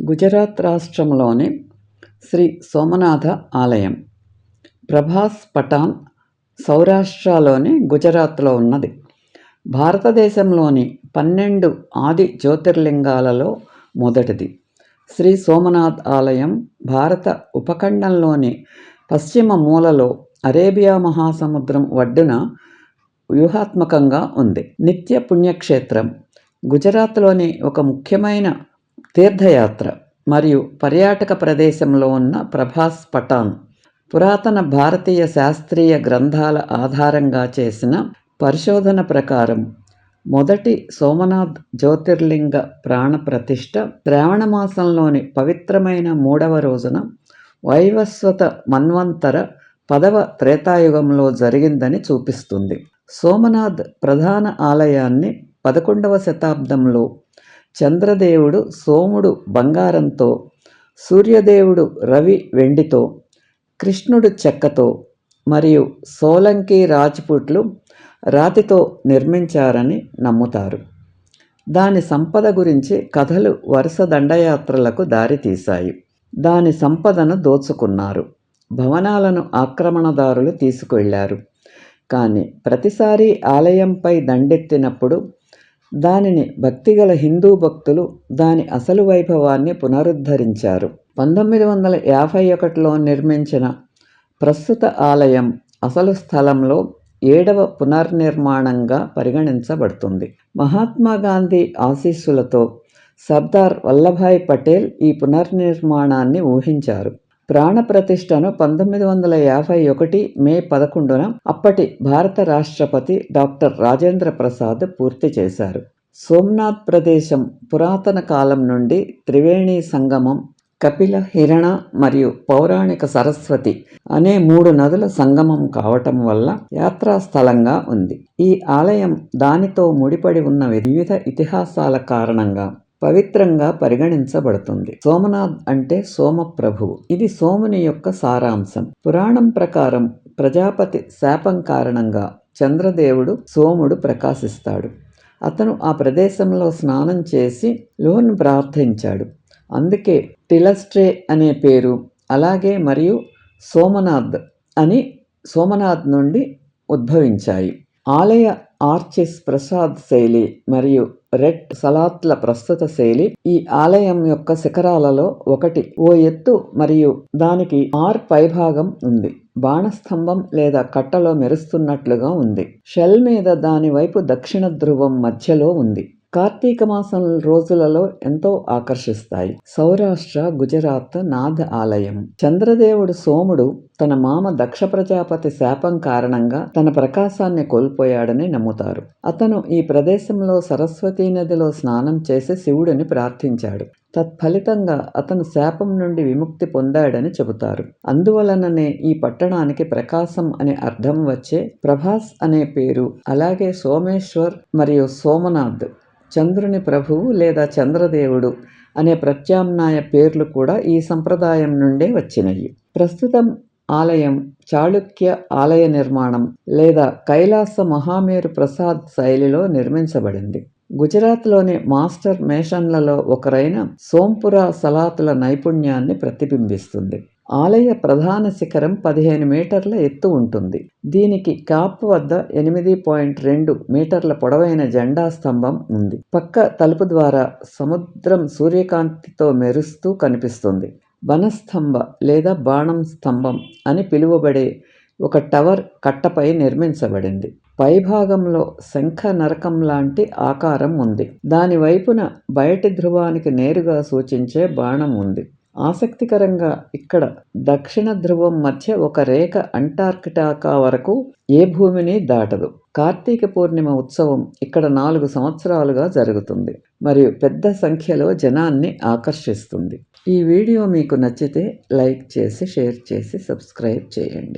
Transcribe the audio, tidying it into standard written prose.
గుజరాత్ రాష్ట్రంలోని శ్రీ సోమనాథ ఆలయం ప్రభాస్ పఠాన్ సౌరాష్ట్రలోని గుజరాత్లో ఉన్నది. భారతదేశంలోని 12 ఆది జ్యోతిర్లింగాలలో మొదటిది. శ్రీ సోమనాథ్ ఆలయం భారత ఉపఖండంలోని పశ్చిమ మూలలో అరేబియా మహాసముద్రం ఒడ్డున వ్యూహాత్మకంగా ఉంది. నిత్య పుణ్యక్షేత్రం. గుజరాత్లోని ఒక ముఖ్యమైన తీర్థయాత్ర మరియు పర్యాటక ప్రదేశంలో ఉన్న ప్రభాస్ పఠాన్ పురాతన భారతీయ శాస్త్రీయ గ్రంథాల ఆధారంగా చేసిన పరిశోధన ప్రకారం మొదటి సోమనాథ్ జ్యోతిర్లింగ ప్రాణప్రతిష్ఠ శ్రావణ మాసంలోని పవిత్రమైన 3వ రోజున వైవస్వత మన్వంతర 10వ త్రేతాయుగంలో జరిగిందని చూపిస్తుంది. సోమనాథ్ ప్రధాన ఆలయాన్ని 11వ శతాబ్దంలో చంద్రదేవుడు సోముడు బంగారంతో, సూర్యదేవుడు రవి వెండితో, కృష్ణుడు చెక్కతో మరియు సోలంకి రాజ్పుట్లు రాతితో నిర్మించారని నమ్ముతారు. దాని సంపద గురించి కథలు వరుస దండయాత్రలకు దారితీశాయి. దాని సంపదను దోచుకున్నారు. భవనాలను ఆక్రమణదారులు తీసుకువెళ్లారు. కానీ ప్రతిసారి ఆలయంపై దండెత్తినప్పుడు దానిని భక్తిగల హిందూ భక్తులు దాని అసలు వైభవాన్ని పునరుద్ధరించారు. 1951లో నిర్మించిన ప్రస్తుత ఆలయం అసలు స్థలంలో 7వ పునర్నిర్మాణంగా పరిగణించబడుతుంది. మహాత్మా గాంధీ ఆశీస్సులతో సర్దార్ వల్లభాయ్ పటేల్ ఈ పునర్నిర్మాణాన్ని ఊహించారు. ప్రాణప్రతిష్ఠను 1951 మే 11న అప్పటి భారత రాష్ట్రపతి డాక్టర్ రాజేంద్ర ప్రసాద్ పూర్తి చేశారు. సోమనాథ్ ప్రదేశం పురాతన కాలం నుండి త్రివేణి సంగమం, కపిల, హిరణ మరియు పౌరాణిక సరస్వతి అనే 3 నదుల సంగమం కావటం వల్ల యాత్రాస్థలంగా ఉంది. ఈ ఆలయం దానితో ముడిపడి ఉన్న వివిధ ఇతిహాసాల కారణంగా పవిత్రంగా పరిగణించబడుతుంది. సోమనాథ్ అంటే సోమప్రభువు. ఇది సోముని యొక్క సారాంశం. పురాణం ప్రకారం ప్రజాపతి శాపం కారణంగా చంద్రదేవుడు సోముడు ప్రకాశిస్తాడు. అతను ఆ ప్రదేశంలో స్నానం చేసి లోను ప్రార్థించాడు. అందుకే టిలస్ట్రే అనే పేరు, అలాగే మరియు సోమనాథ్ అని సోమనాథ్ నుండి ఉద్భవించాయి. ఆలయ ఆర్చిస్ ప్రసాద్ శైలి మరియు రెడ్ సలాత్ల ప్రస్తుత శైలి ఈ ఆలయం యొక్క శిఖరాలలో ఒకటి. ఓ ఎత్తు మరియు దానికి 6 పైభాగం ఉంది. బాణస్తంభం లేదా కట్టలో మెరుస్తున్నట్లుగా ఉంది. షెల్ మీద దాని వైపు దక్షిణ ధ్రువం మధ్యలో ఉంది. కార్తీక మాసం రోజులలో ఎంతో ఆకర్షిస్తాయి. సౌరాష్ట్ర గుజరాత్ నాథ్ ఆలయం. చంద్రదేవుడు సోముడు తన మామ దక్ష ప్రజాపతి శాపం కారణంగా తన ప్రకాశాన్ని కోల్పోయాడని నమ్ముతారు. అతను ఈ ప్రదేశంలో సరస్వతీ నదిలో స్నానం చేసి శివుడిని ప్రార్థించాడు. తత్ఫలితంగా అతను శాపం నుండి విముక్తి పొందాడని చెబుతారు. అందువలననే ఈ పట్టణానికి ప్రకాశం అనే అర్థం వచ్చే ప్రభాస్ అనే పేరు, అలాగే సోమేశ్వర్ మరియు సోమనాథ్ చంద్రుని ప్రభువు లేదా చంద్రదేవుడు అనే ప్రత్యామ్నాయ పేర్లు కూడా ఈ సంప్రదాయం నుండే వచ్చినవి. ప్రస్తుతం ఆలయం చాళుక్య ఆలయ నిర్మాణం లేదా కైలాస మహామేరు ప్రసాద్ శైలిలో నిర్మించబడింది. గుజరాత్లోని మాస్టర్ మేషన్లలో ఒకరైన సోంపురా సలాతుల నైపుణ్యాన్ని ప్రతిబింబిస్తుంది. ఆలయ ప్రధాన శిఖరం 15 మీటర్ల ఎత్తు ఉంటుంది. దీనికి కాప్ వద్ద 8.2 మీటర్ల పొడవైన జెండా స్తంభం ఉంది. పక్క తలుపు ద్వారా సముద్రం సూర్యకాంతితో మెరుస్తూ కనిపిస్తుంది. వనస్తంభ లేదా బాణం స్తంభం అని పిలువబడే ఒక టవర్ కట్టపై నిర్మించబడింది. పైభాగంలో శంఖ నరకం లాంటి ఆకారం ఉంది. దాని వైపున బయటి ధ్రువానికి నేరుగా సూచించే బాణం ఉంది. ఆసక్తికరంగా ఇక్కడ దక్షిణ ధ్రువం మధ్య ఒక రేఖ అంటార్కిటికా వరకు ఏ భూమిని దాటదు. కార్తీక పూర్ణిమ ఉత్సవం ఇక్కడ 4 సంవత్సరాలుగా జరుగుతుంది మరియు పెద్ద సంఖ్యలో జనాన్ని ఆకర్షిస్తుంది. ఈ వీడియో మీకు నచ్చితే లైక్ చేసి, షేర్ చేసి, సబ్స్క్రైబ్ చేయండి.